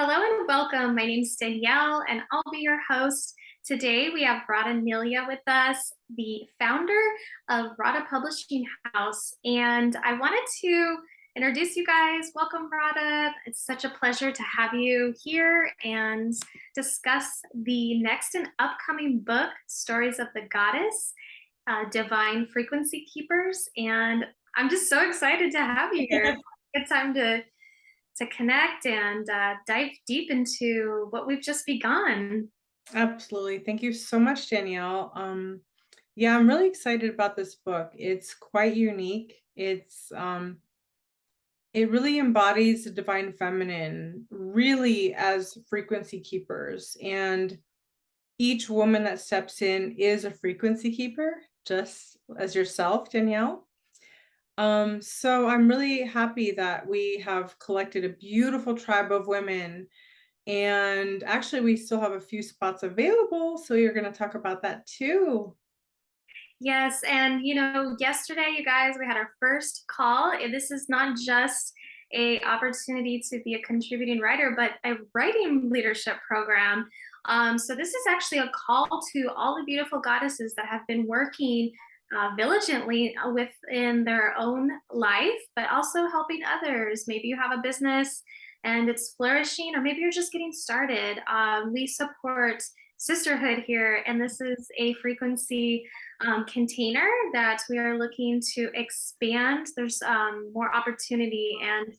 Hello and welcome. My name's Danielle, and I'll be your host. Today we have Radhaa with us, the founder of Radhaa Publishing House. And I wanted to introduce you guys. Welcome, Radhaa. It's such a pleasure to have you here and discuss the next and upcoming book, Stories of the Goddess, Divine Frequency Keepers. And I'm just so excited to have you here. Good time to connect and dive deep into what we've just begun. Absolutely. Thank you so much, Danielle. Yeah, I'm really excited about this book. It's quite unique. It really embodies the divine feminine, really as frequency keepers. And each woman that steps in is a frequency keeper, just as yourself, Danielle. So I'm really happy that we have collected a beautiful tribe of women. And actually, we still have a few spots available. So you're going to talk about that too. Yes, and yesterday, you guys, we had our first call. This is not just a opportunity to be a contributing writer, but a writing leadership program. So this is actually a call to all the beautiful goddesses that have been working diligently within their own life, but also helping others. Maybe you have a business and it's flourishing, or maybe you're just getting started. We support Sisterhood here, and this is a frequency container that we are looking to expand. There's more opportunity, and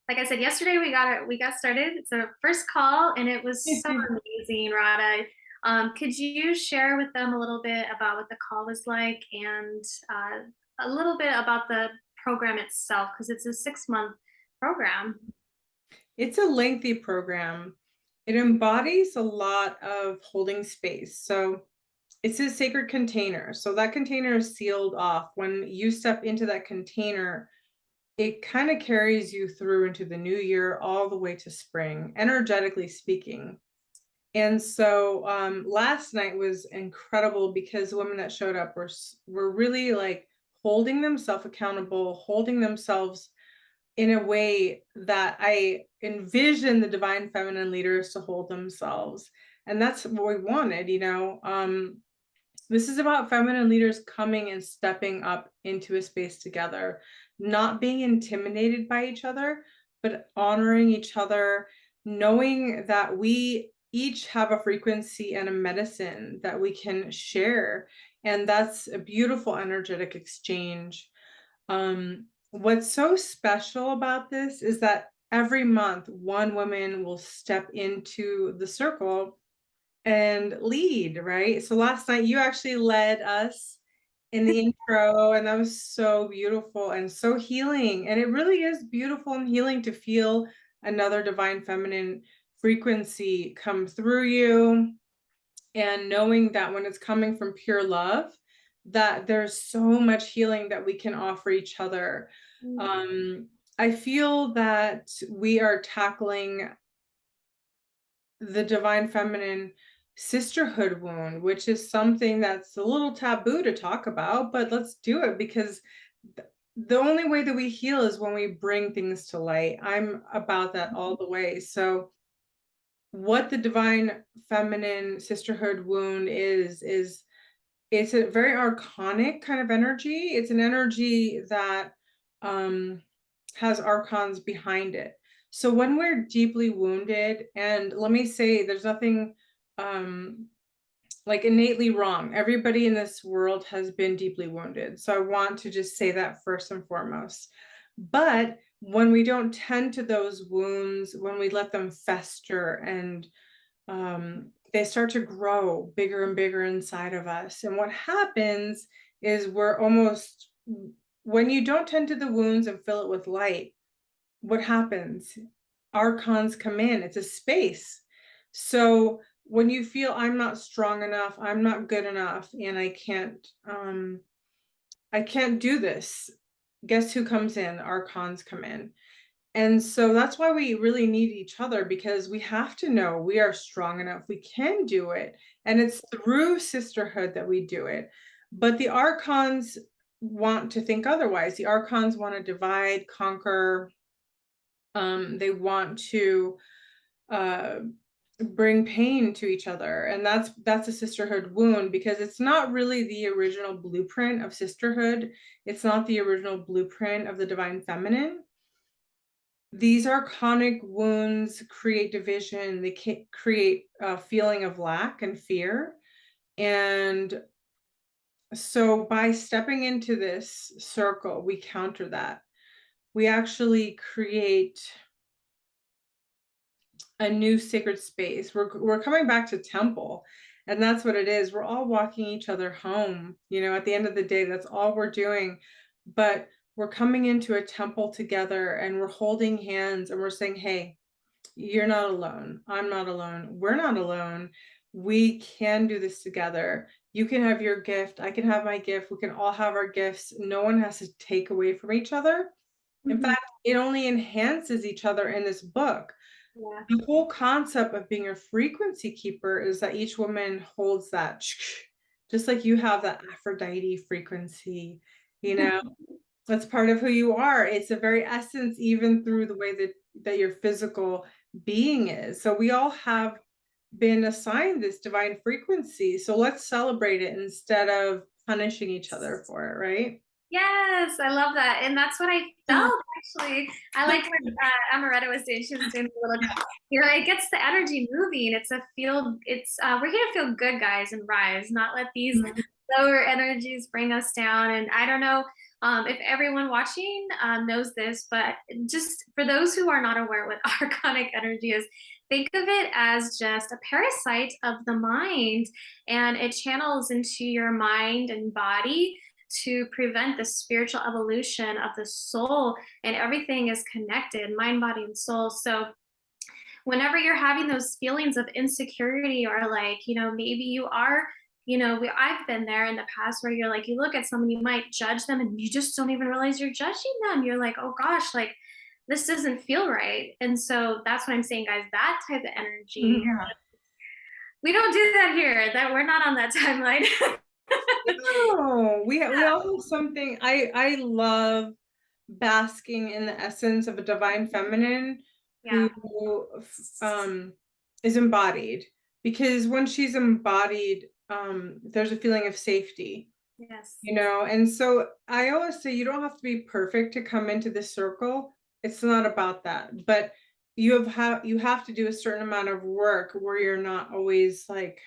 like I said yesterday, we got started. It's our first call, and it was so amazing, Radhaa. Could you share with them a little bit about what the call was like, and a little bit about the program itself, because it's a 6-month program. It's a lengthy program. It embodies a lot of holding space. So it's a sacred container. So that container is sealed off. When you step into that container, it kind of carries you through into the new year, all the way to spring, energetically speaking. And so last night was incredible because the women that showed up were really like holding themselves accountable, holding themselves in a way that I envision the divine feminine leaders to hold themselves. And that's what we wanted. This is about feminine leaders coming and stepping up into a space together, not being intimidated by each other, but honoring each other, knowing that we each have a frequency and a medicine that we can share. And that's a beautiful energetic exchange. What's so special about this is that every month, one woman will step into the circle and lead, right? So last night you actually led us in the intro, and that was so beautiful and so healing. And it really is beautiful and healing to feel another divine feminine frequency come through you, and knowing that when it's coming from pure love, that there's so much healing that we can offer each other. I feel that we are tackling the divine feminine sisterhood wound, which is something that's a little taboo to talk about, but let's do it because the only way that we heal is when we bring things to light. I'm about that all the way. So what the divine feminine sisterhood wound is it's a very archonic kind of energy. It's an energy that has archons behind it. So when we're deeply wounded, and let me say, there's nothing like innately wrong. Everybody in this world has been deeply wounded. So I want to just say that first and foremost. But when we don't tend to those wounds, when we let them fester and they start to grow bigger and bigger inside of us. And what happens is when you don't tend to the wounds and fill it with light, what happens? Archons come in, it's a space. So when you feel I'm not strong enough, I'm not good enough, and I can't do this, guess who comes in? Archons come in. And so that's why we really need each other, because we have to know we are strong enough, we can do it. And it's through sisterhood that we do it. But the archons want to think otherwise. The archons want to divide, conquer. They want to uh bring pain to each other, and that's a sisterhood wound, because it's not really the original blueprint of sisterhood. It's not the original blueprint of the divine feminine. These archonic wounds create division. They create a feeling of lack and fear. And so by stepping into this circle, we counter that. We actually create a new sacred space. We're coming back to temple, and that's what it is. We're all walking each other home. At the end of the day, that's all we're doing. But we're coming into a temple together, and we're holding hands, and we're saying, hey, you're not alone. I'm not alone. We're not alone. We can do this together. You can have your gift. I can have my gift. We can all have our gifts. No one has to take away from each other. In Mhm. fact, it only enhances each other in this book. Yeah. The whole concept of being a frequency keeper is that each woman holds that, just like you have that Aphrodite frequency, you know, that's part of who you are. It's a very essence, even through the way that your physical being is. So we all have been assigned this divine frequency. So let's celebrate it instead of punishing each other for it, right? Yes, I love that. And that's what I Yeah. felt actually. I like what Amaretta was saying. She was doing a little, it gets the energy moving. We're here to feel good, guys, and rise, not let these lower energies bring us down. And I don't know if everyone watching knows this, but just for those who are not aware what archonic energy is, think of it as just a parasite of the mind, and it channels into your mind and body to prevent the spiritual evolution of the soul, and everything is connected, mind, body, and soul. So whenever you're having those feelings of insecurity, or like, maybe you are, I've been there in the past where you're like, you look at someone, you might judge them and you just don't even realize you're judging them. You're like, oh gosh, like this doesn't feel right. And so that's what I'm saying, guys, that type of energy, Yeah. we don't do that here, that we're not on that timeline. No, we all have something. I love basking in the essence of a divine feminine who Yeah. is embodied, because when she's embodied, there's a feeling of safety, Yes. and so I always say you don't have to be perfect to come into this circle. It's not about that, but you have to do a certain amount of work where you're not always like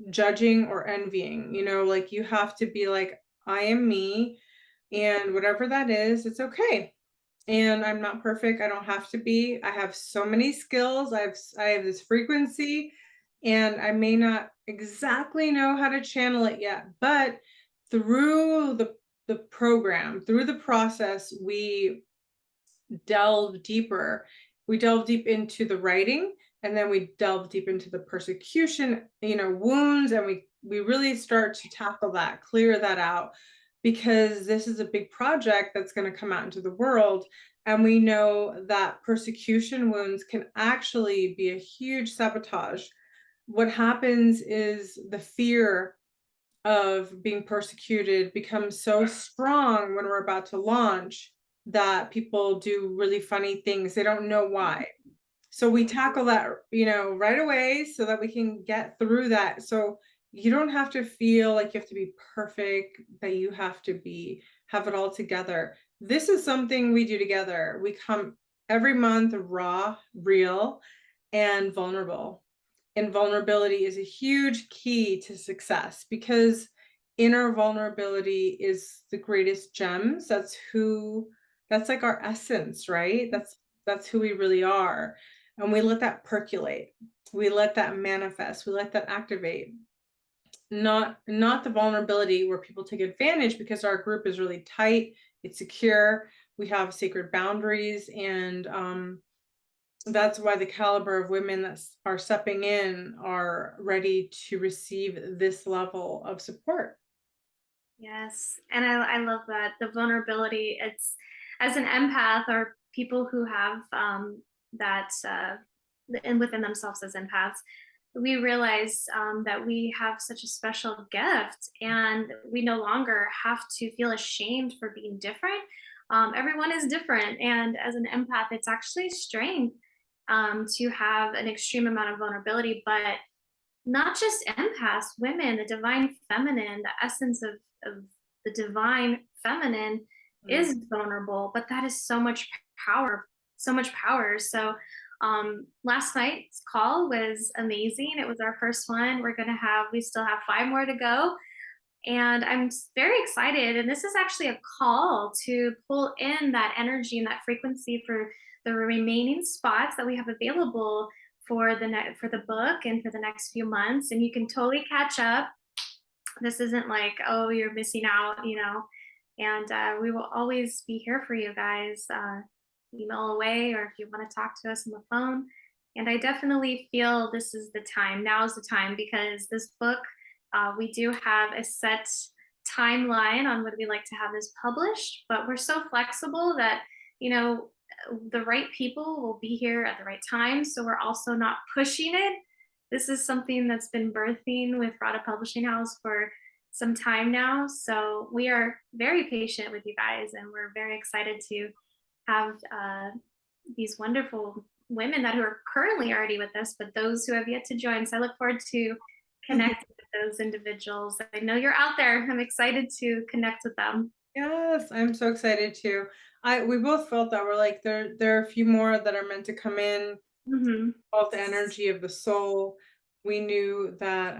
judging or envying, like you have to be like, I am me, and whatever that is, it's okay. And I'm not perfect. I don't have to be. I have so many skills. I have this frequency, and I may not exactly know how to channel it yet, but through the program, through the process, we delve deeper. We delve deep into the writing, and then we delve deep into the persecution, wounds, and we really start to tackle that, clear that out, because this is a big project that's going to come out into the world. And we know that persecution wounds can actually be a huge sabotage. What happens is the fear of being persecuted becomes so strong when we're about to launch that people do really funny things. They don't know why. So we tackle that, right away, so that we can get through that. So you don't have to feel like you have to be perfect, that you have to have it all together. This is something we do together. We come every month raw, real, and vulnerable. And vulnerability is a huge key to success, because inner vulnerability is the greatest gems. That's like our essence, right? That's who we really are. And we let that percolate. We let that manifest. We let that activate. Not the vulnerability where people take advantage, because our group is really tight, it's secure, we have sacred boundaries, and that's why the caliber of women that are stepping in are ready to receive this level of support. Yes, and I love that, the vulnerability. It's, as an empath, or people who have that and within themselves as empaths, we realize that we have such a special gift, and we no longer have to feel ashamed for being different. Everyone is different, and as an empath, it's actually strength. to have an extreme amount of vulnerability, but not just empaths, women, the divine feminine, the essence of the divine feminine Mm. is vulnerable, but that is so much power, so much power. So last night's call was amazing. It was our first one. We still have 5 more to go. And very excited. And this is actually a call to pull in that energy and that frequency for the remaining spots that we have available for for the book and for the next few months. And you can totally catch up. This isn't like, oh, you're missing out. And we will always be here for you guys. Email away, or if you want to talk to us on the phone. And I definitely feel this is the time. Now is the time, because this book, we do have a set timeline on when we like to have this published, but we're so flexible that, you know, the right people will be here at the right time. So we're also not pushing it. This is something that's been birthing with Radhaa Publishing House for some time now. So we are very patient with you guys, and we're very excited to have these wonderful women who are currently already with us, but those who have yet to join. So I look forward to connecting with those individuals. I know you're out there. I'm excited to connect with them. Yes, I'm so excited too. We both felt that we're like there are a few more that are meant to come in, Hmm. all the energy of the soul. We knew that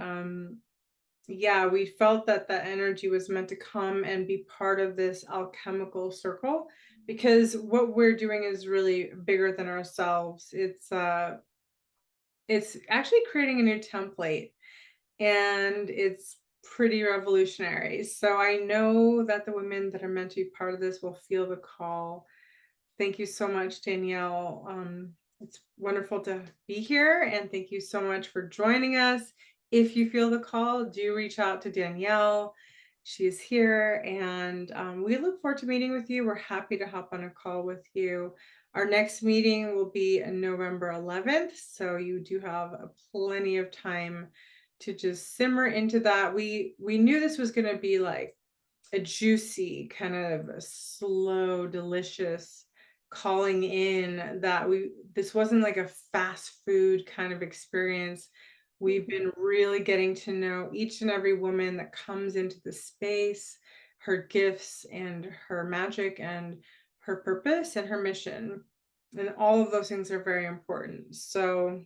yeah, we felt that the energy was meant to come and be part of this alchemical circle, because what we're doing is really bigger than ourselves. It's actually creating a new template, and it's pretty revolutionary. So I know that the women that are meant to be part of this will feel the call. Thank you so much, Danielle. It's wonderful to be here, and thank you so much for joining us. If you feel the call, do reach out to Danielle. She is here, and we look forward to meeting with you. We're happy to hop on a call with you. Our next meeting will be on November 11th, so you do have plenty of time to just simmer into that. We knew this was going to be like a juicy, kind of a slow, delicious calling in, that this wasn't like a fast food kind of experience. We've been really getting to know each and every woman that comes into the space, her gifts and her magic and her purpose and her mission. And all of those things are very important. So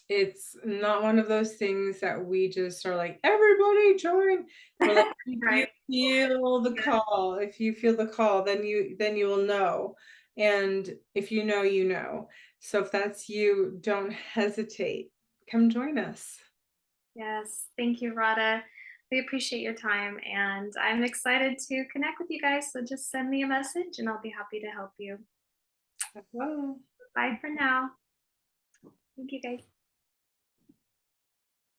it's not one of those things that we just are like, everybody join. We're like, if you Right. feel the Yeah. call, if you feel the call, then you will know. And if you know, you know. So if that's you, don't hesitate. Come join us. Yes. Thank you, Radha. We appreciate your time, and I'm excited to connect with you guys. So just send me a message and I'll be happy to help you. Hello. Bye for now. Thank you, guys.